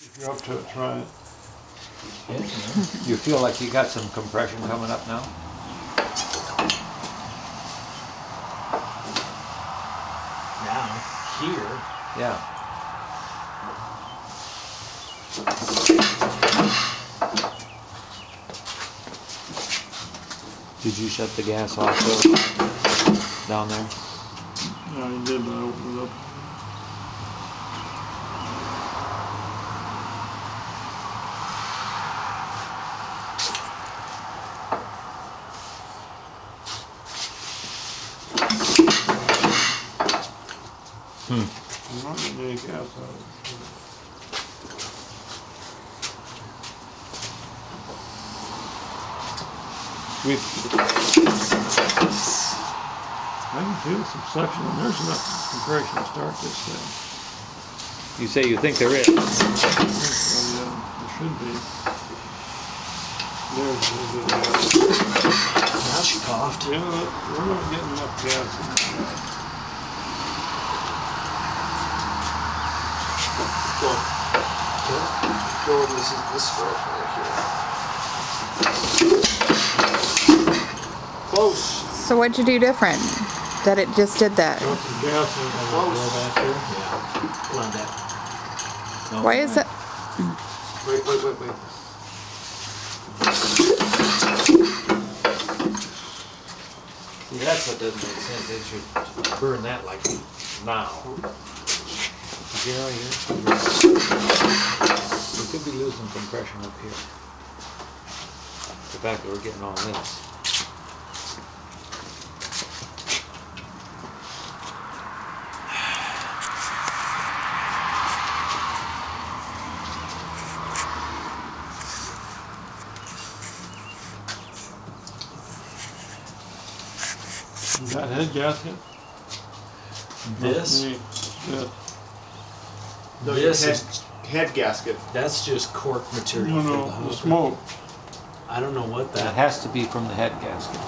If you're up to it, try it. You feel like you got some compression coming up now? Now, here. Yeah. Did you shut the gas off though, down there? No, you did, but I opened it up. I'm not getting any gas out of it. I can feel some suction, and there's enough compression to start this thing. You say you think there is? I think so, yeah, there should be. There's a little bit of gas. Now she coughed. Yeah, we're not getting enough gas in there. Go over this stroke right here. Close. So what'd you do different? That it just did that? Got some gas in there. Close. Here. Yeah. Come on, Dad. No. Why is it? Wait. See, that's what doesn't make sense. They should burn that like now. You know, we could be losing compression up here. The fact that we're getting all this. Is that head gasket? This? Yeah. No, This your is- head gasket. That's just cork material. No, for no, the the hopper. smoke. I don't know what That that. has to be from the head gasket.